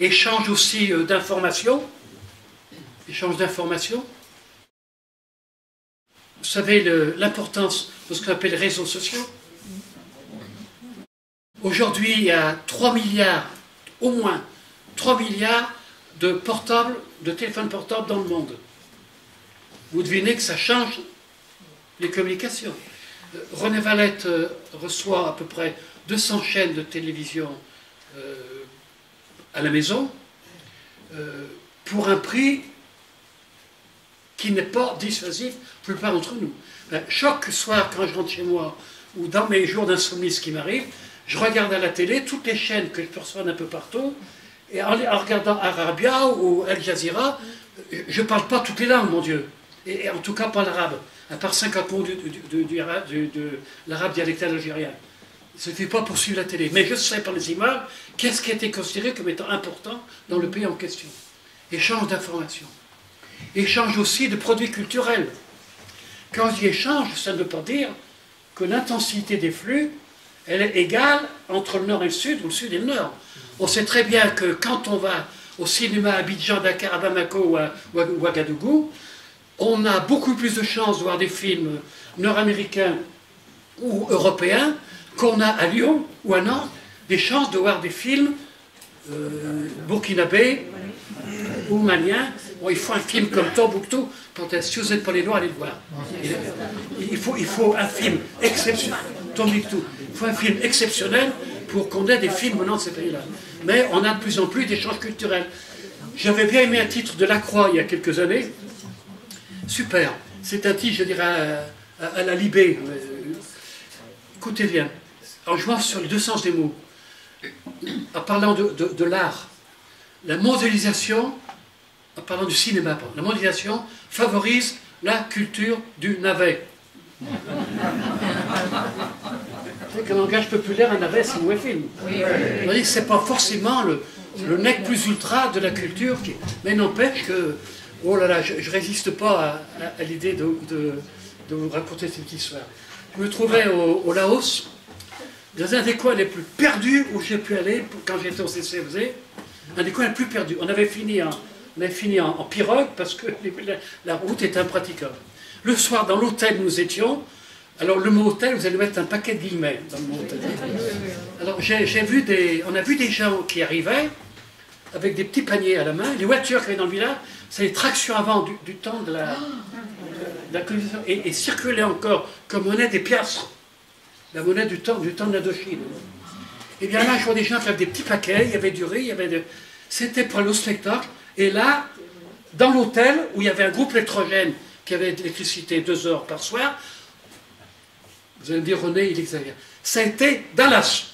échange aussi d'informations. Échange d'informations. Vous savez l'importance de ce qu'on appelle les réseaux sociaux. Aujourd'hui, il y a 3 milliards, au moins 3 milliards de portables, de téléphones portables dans le monde. Vous devinez que ça change les communications. René Valette reçoit à peu près 200 chaînes de télévision à la maison pour un prix qui n'est pas dissuasif pour la plupart d'entre nous. Chaque soir, quand je rentre chez moi, ou dans mes jours d'insomnie, ce qui m'arrive, je regarde à la télé toutes les chaînes que je peux recevoir d'un peu partout, et en regardant Arabia ou Al Jazeera, je ne parle pas toutes les langues, mon Dieu, et en tout cas pas l'arabe, à part 50 mots de l'arabe dialectal algérien. Ce n'est pas pour suivre la télé, mais je sais par les images qu'est-ce qui a été considéré comme étant important dans le pays en question. Échange d'informations. Échange aussi de produits culturels. Quand je dis échange, ça ne veut pas dire que l'intensité des flux, elle est égale entre le nord et le sud, ou le sud et le nord. On sait très bien que quand on va au cinéma à Abidjan, Dakar, à Bamako ou à Ouagadougou, on a beaucoup plus de chances de voir des films nord-américains ou européens qu'on a à Lyon ou à Nantes, des chances de voir des films burkinabés ou maliens. Bon, il faut un film comme Tombouctou, si vous n'êtes pas les Noirs, allez le voir. Il faut un film exceptionnel. Tombouctou. Il faut un film exceptionnel pour qu'on ait des films venant de ces pays-là. Mais on a de plus en plus d'échanges culturels. J'avais bien aimé un titre de Lacroix il y a quelques années. Super. C'est un titre, je dirais, à la Libé. Écoutez bien. En jouant sur les deux sens des mots, en parlant de l'art, la mondialisation, en parlant du cinéma, la mondialisation favorise la culture du navet. C'est qu'un langage populaire, un navet, c'est un mauvais film. Ce n'est pas forcément le nec plus ultra de la culture, mais n'empêche que, oh là là, je ne résiste pas à l'idée de vous raconter cette histoire. Je me trouvais au Laos, dans un des coins les plus perdus où j'ai pu aller quand j'étais au CCFZ, un des coins les plus perdus. On avait fini en pirogue parce que la route était impraticable. Le soir, dans l'hôtel où nous étions, alors le mot hôtel, vous allez mettre un paquet de guillemets dans le mot hôtel. Alors on a vu des gens qui arrivaient avec des petits paniers à la main. Les voitures qui avaient dans le village, c'est les tractions avant du temps de la colonisation et circulaient encore comme monnaie des piastres. La monnaie du temps de l'Indochine. Et bien là, je vois des gens qui avaient des petits paquets, il y avait du riz, c'était pour aller au spectacle. Et là, dans l'hôtel, où il y avait un groupe électrogène qui avait de l'électricité 2 heures par soir, vous allez me dire, René, il exagère. Ça a été Dallas.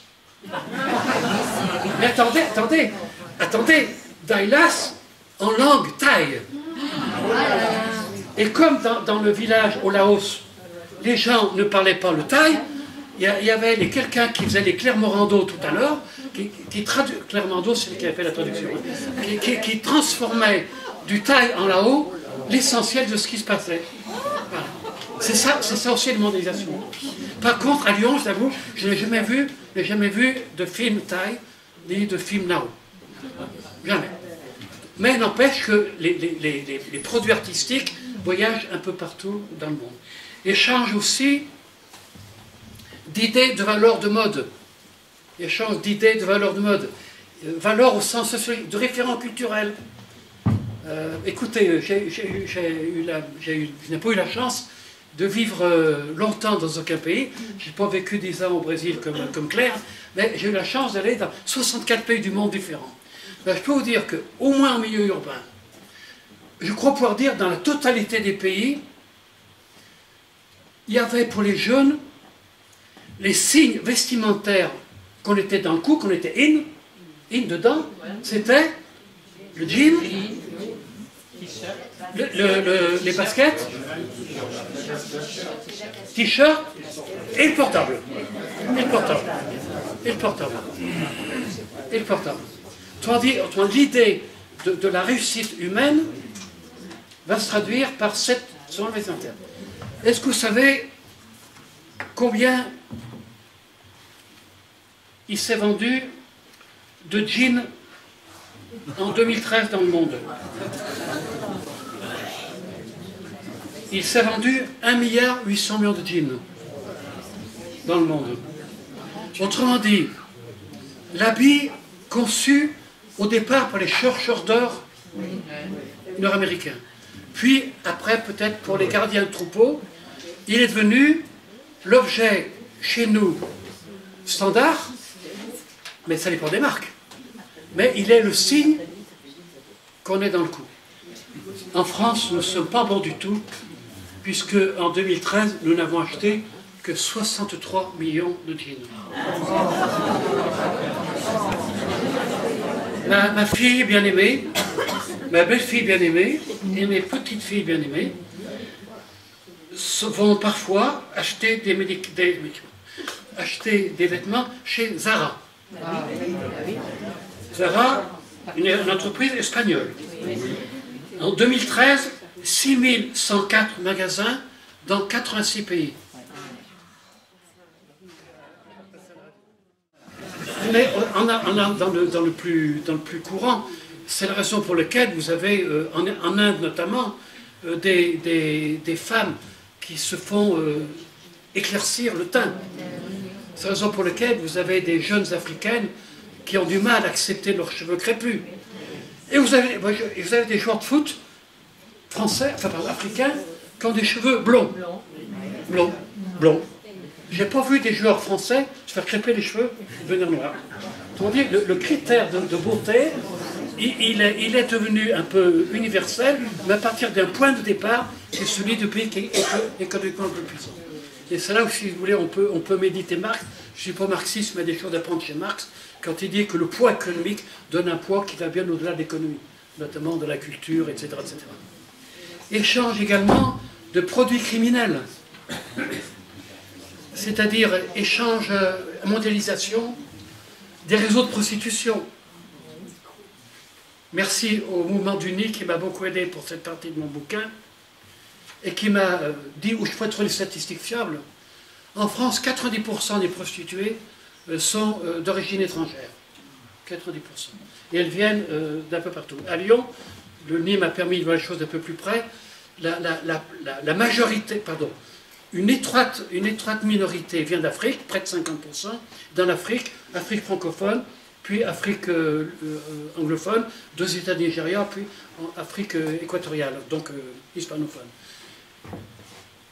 Mais attendez, Dallas en langue thaï. Et comme dans le village au Laos, les gens ne parlaient pas le thaï, il y avait quelqu'un qui faisait les Clermorando tout à l'heure, Clermando, c'est lui qui avait fait la traduction, qui transformait du thaï en lao l'essentiel de ce qui se passait. Voilà. C'est ça aussi la mondialisation. Par contre, à Lyon, j'avoue, je n'ai jamais vu de film thaï ni de film lao. Jamais. Mais n'empêche que les produits artistiques voyagent un peu partout dans le monde. Échange aussi d'idées de valeurs de mode. Échange d'idées de valeurs de mode. Valeurs au sens sociologique, de référents culturels. Écoutez, je n'ai pas eu la chance de vivre longtemps dans aucun pays. Je n'ai pas vécu 10 ans au Brésil comme Claire, mais j'ai eu la chance d'aller dans 64 pays du monde différents. Ben, je peux vous dire qu'au moins en milieu urbain, je crois pouvoir dire dans la totalité des pays, il y avait pour les jeunes les signes vestimentaires qu'on était dans le cou, qu'on était in dedans, c'était le jean, les baskets, t-shirt et le portable. L'idée de la réussite humaine va se traduire par cette zone vestimentaire. Est-ce que vous savez combien il s'est vendu de jeans en 2013 dans le monde. Il s'est vendu 1,8 milliard de jeans dans le monde. Autrement dit, l'habit conçu au départ par les chercheurs d'or nord-américains, puis après peut-être pour les gardiens de troupeaux, il est devenu l'objet chez nous standard, mais ça dépend des marques. Mais il est le signe qu'on est dans le coup. En France, nous ne sommes pas bons du tout, puisque en 2013, nous n'avons acheté que 63 millions de jeans. Ma fille bien-aimée, ma belle-fille bien-aimée et mes petites filles bien-aimées vont parfois acheter des vêtements chez Zara. Zara, une entreprise espagnole. En 2013, 6104 magasins dans 86 pays. Mais on a dans le plus courant, c'est la raison pour laquelle vous avez, en Inde notamment, des femmes qui se font éclaircir le teint. C'est la raison pour laquelle vous avez des jeunes africaines qui ont du mal à accepter leurs cheveux crépus. Et vous avez des joueurs de foot français, enfin pardon, africains, qui ont des cheveux blonds. Blonds. J'ai pas vu des joueurs français se faire crêper les cheveux, devenir noirs. Autrement dit, le critère de beauté, il est devenu un peu universel, mais à partir d'un point de départ, c'est celui du pays qui est économiquement le plus puissant. Et c'est là où, si vous voulez, on peut méditer Marx. Je ne suis pas marxiste, mais des choses à prendre chez Marx, quand il dit que le poids économique donne un poids qui va bien au-delà de l'économie, notamment de la culture, etc., etc. Échange également de produits criminels, c'est-à-dire échange, mondialisation des réseaux de prostitution. Merci au mouvement d'Uni qui m'a beaucoup aidé pour cette partie de mon bouquin et qui m'a dit où je peux trouver les statistiques fiables. En France, 90% des prostituées sont d'origine étrangère. 90%. Et elles viennent d'un peu partout. À Lyon, le NIM m'a permis de voir les choses d'un peu plus près. La majorité, pardon, une étroite minorité vient d'Afrique, près de 50%, dans l'Afrique, Afrique francophone, puis Afrique anglophone, 2 États Nigeria, puis Afrique équatoriale, donc hispanophone.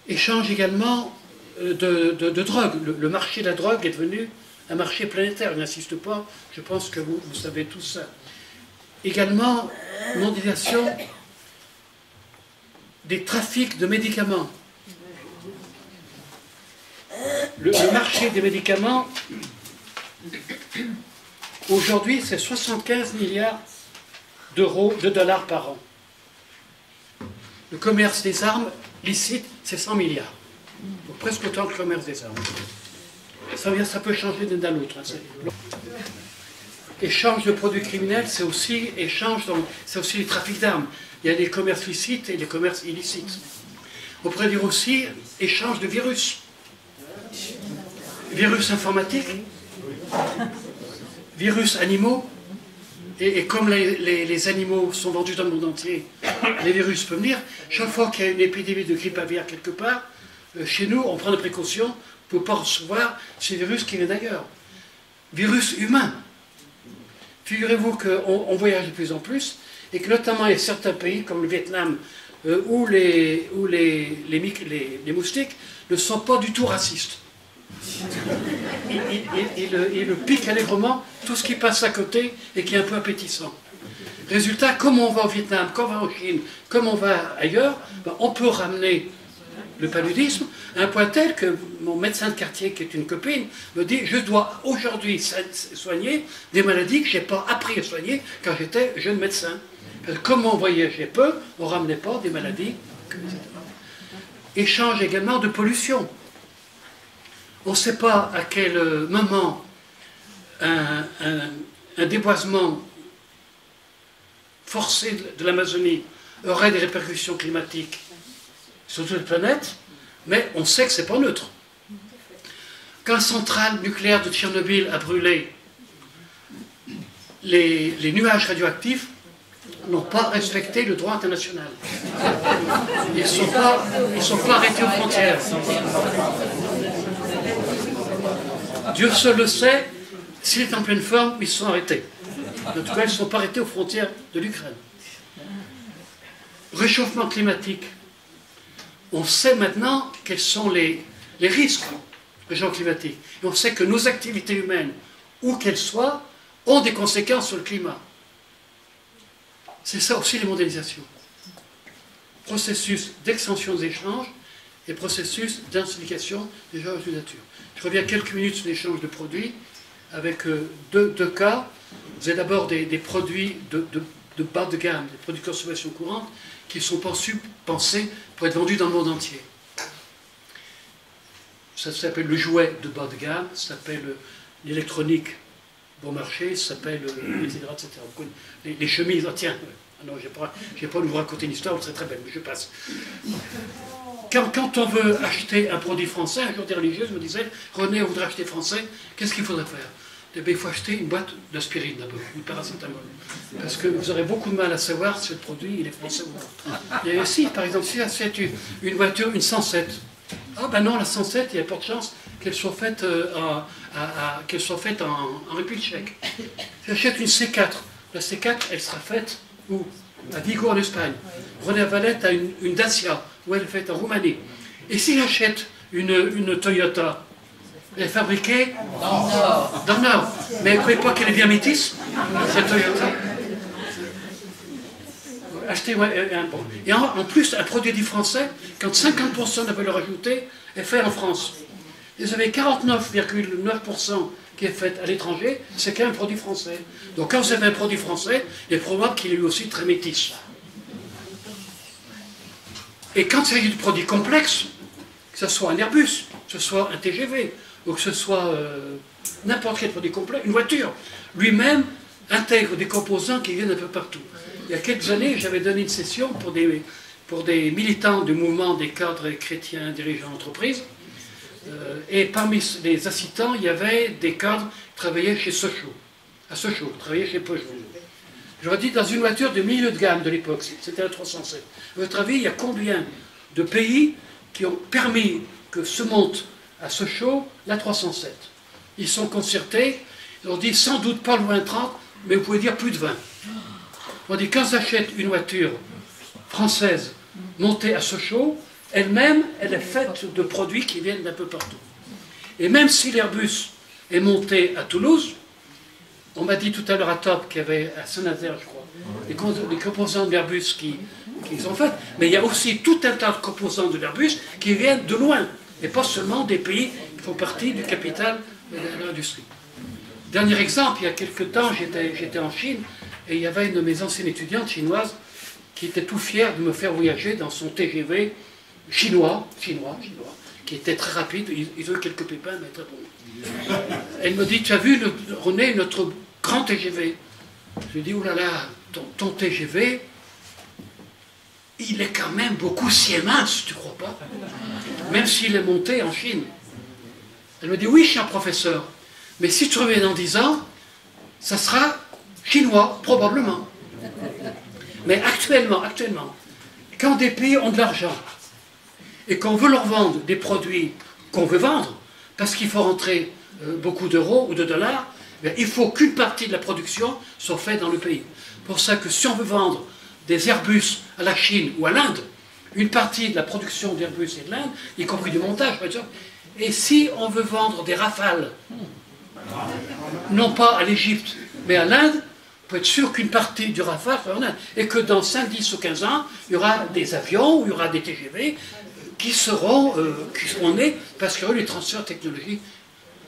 Échange également de drogue. Le marché de la drogue est devenu un marché planétaire, je n'insiste pas, je pense que vous savez tout ça. Également, mondialisation des trafics de médicaments. Le marché des médicaments, aujourd'hui, c'est 75 milliards de dollars par an. Le commerce des armes licites, c'est 100 milliards. Donc presque autant que le commerce des armes. Ça peut changer d'un à l'autre. Échange de produits criminels, c'est aussi les trafics d'armes. Il y a les commerces licites et les commerces illicites. On pourrait dire aussi échange de virus. Virus informatiques, virus animaux, et comme les animaux sont vendus dans le monde entier, les virus peuvent venir. Chaque fois qu'il y a une épidémie de grippe aviaire quelque part, chez nous, on prend des précautions pour ne pas recevoir ces virus qui viennent d'ailleurs. Virus humain. Figurez-vous qu'on voyage de plus en plus, et que notamment il y a certains pays, comme le Vietnam, où les moustiques ne sont pas du tout racistes. Il pique allègrement tout ce qui passe à côté et qui est un peu appétissant. Résultat, comme on va au Vietnam, comme on va en Chine, comme on va ailleurs, on peut ramener le paludisme à un point tel que mon médecin de quartier, qui est une copine, me dit: je dois aujourd'hui soigner des maladies que je n'ai pas appris à soigner quand j'étais jeune médecin. Parce que comme on voyageait peu, on ne ramenait pas des maladies, etc. Échange également de pollution. On ne sait pas à quel moment un déboisement forcé de l'Amazonie aurait des répercussions climatiques sur toute la planète, mais on sait que ce n'est pas neutre. Quand la centrale nucléaire de Tchernobyl a brûlé, les nuages radioactifs n'ont pas respecté le droit international. Ils ne sont pas arrêtés aux frontières. Dieu seul le sait, s'il est en pleine forme, ils sont arrêtés. En tout cas, ils ne sont pas arrêtés aux frontières de l'Ukraine. Réchauffement climatique. On sait maintenant quels sont les risques du réchauffement climatique. Et on sait que nos activités humaines, où qu'elles soient, ont des conséquences sur le climat. C'est ça aussi les mondialisations. Processus d'extension des échanges et processus d'intensification des échanges de nature. Je reviens quelques minutes sur l'échange de produits avec deux cas. Vous avez d'abord des produits de bas de gamme, des produits de consommation courante qui sont pensés pour être vendus dans le monde entier. Ça s'appelle le jouet de bas de gamme, ça s'appelle l'électronique bon marché, ça s'appelle etc. Les chemises, tiens, non, je n'ai pas à vous raconter une histoire, c'est très belle, mais je passe. Quand on veut acheter un produit français, un jour des religieuses me disaient, René, on voudrait acheter français, qu'est-ce qu'il faudrait faire? Eh bien, il faut acheter une boîte d'aspirine d'abord, ou de paracétamol. Parce que vous aurez beaucoup de mal à savoir si le produit il est français ou non. Et si, par exemple, si j'achète une voiture, une 107, ah ben non, la 107, il y a pas de chance qu'elle soit faite en République tchèque. Si j'achète une C4, la C4, elle sera faite où? À Vigo en Espagne. René Valette a une Dacia, où elle est faite en Roumanie. Et si j'achète une Toyota, elle est fabriquée dans le Nord. Mais vous ne croyez pas qu'elle est bien métisse, cette Toyota? Achetez un bon. Et en plus, un produit dit français, quand 50% de la valeur ajoutée est fait en France. Et vous avez 49,9% qui est fait à l'étranger, c'est quand même un produit français. Donc quand vous avez un produit français, il est probable qu'il est lui aussi très métis. Et quand il s'agit de produits complexes, que ce soit un Airbus, que ce soit un TGV, ou que ce soit n'importe quel produit complexe, une voiture, lui-même intègre des composants qui viennent un peu partout. Il y a quelques années, j'avais donné une session pour des militants du mouvement des cadres chrétiens dirigeants d'entreprise. Et parmi les assistants, il y avait des cadres qui travaillaient chez Sochaux. À Sochaux, qui travaillaient chez Peugeot. J'aurais dit dans une voiture de milieu de gamme de l'époque, c'était la 307. À votre avis, il y a combien de pays qui ont permis que se monte à Sochaux la 307? Ils sont concertés, ils ont dit sans doute pas loin de 30, mais vous pouvez dire plus de 20. On dit quand j'achète une voiture française montée à Sochaux, elle-même, elle est faite de produits qui viennent d'un peu partout. Et même si l'Airbus est monté à Toulouse, on m'a dit tout à l'heure à Top qu'il y avait à Saint-Nazaire, je crois, les composants de l'Airbus qui sont faits, mais il y a aussi tout un tas de composants de l'Airbus qui viennent de loin, et pas seulement des pays qui font partie du capital de l'industrie. Dernier exemple, il y a quelques temps, j'étais en Chine, et il y avait une de mes anciennes étudiantes chinoises qui était tout fière de me faire voyager dans son TGV chinois, qui était très rapide, ils ont eu quelques pépins, mais très bon. Elle me dit, tu as vu, René, notre grand TGV? Je lui dis, oulala, ton TGV, il est quand même beaucoup Siemens, tu crois pas? Même s'il est monté en Chine. Elle me dit, oui, cher professeur, mais si tu reviens dans 10 ans, ça sera chinois, probablement. Mais actuellement, quand des pays ont de l'argent, et qu'on veut leur vendre des produits qu'on veut vendre, parce qu'il faut rentrer beaucoup d'euros ou de dollars, il faut qu'une partie de la production soit faite dans le pays. Pour ça que si on veut vendre des Airbus à la Chine ou à l'Inde, une partie de la production d'Airbus et de l'Inde, y compris du montage, par exemple, et si on veut vendre des Rafales, non pas à l'Égypte, mais à l'Inde, on peut être sûr qu'une partie du Rafale sera en Inde, et que dans 5, 10 ou 15 ans, il y aura des avions, ou il y aura des TGV, qui seront nés parce qu'il y aura eu les transferts technologiques.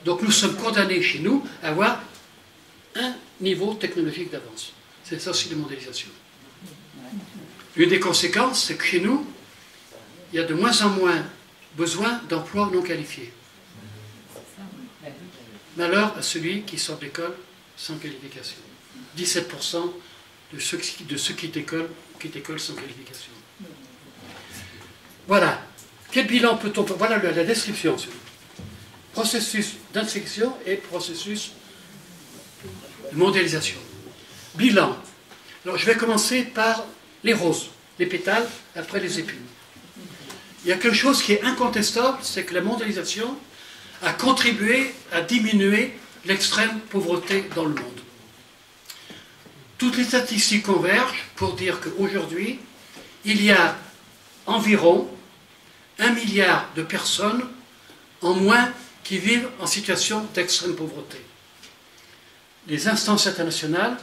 Donc nous sommes condamnés chez nous à avoir un niveau technologique d'avance. C'est ça aussi les mondialisations. Une des conséquences, c'est que chez nous, il y a de moins en moins besoin d'emplois non qualifiés. Malheur à celui qui sort d'école sans qualification. 17% de ceux qui quittent l'école sans qualification. Voilà. Quel bilan peut-on... Voilà la description. Processus d'infection et processus de mondialisation. Bilan. Alors je vais commencer par les roses, les pétales, après les épines. Il y a quelque chose qui est incontestable, c'est que la mondialisation a contribué à diminuer l'extrême pauvreté dans le monde. Toutes les statistiques convergent pour dire qu'aujourd'hui, il y a environ 1 milliard de personnes en moins qui vivent en situation d'extrême pauvreté. Les instances internationales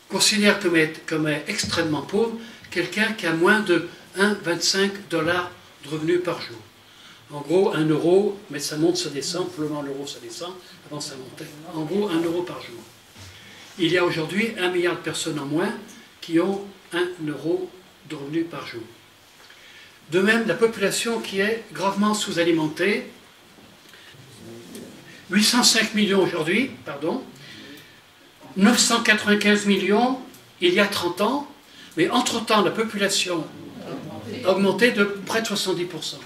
considèrent comme extrêmement pauvre quelqu'un qui a moins de 1,25 $ de revenus par jour. En gros, 1 euro, mais ça monte, ça descend, pour le moment l'euro ça descend, avant ça montait. En gros, 1 euro par jour. Il y a aujourd'hui 1 milliard de personnes en moins qui ont 1 euro de revenus par jour. De même, la population qui est gravement sous-alimentée, 805 millions aujourd'hui, 995 millions il y a 30 ans, mais entre-temps, la population a augmenté de près de 70%.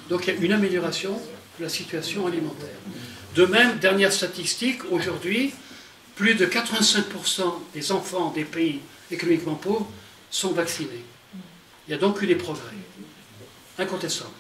Donc il y a une amélioration de la situation alimentaire. De même, dernière statistique, aujourd'hui, plus de 85% des enfants des pays économiquement pauvres sont vaccinés. Il y a donc eu des progrès. Incontestable.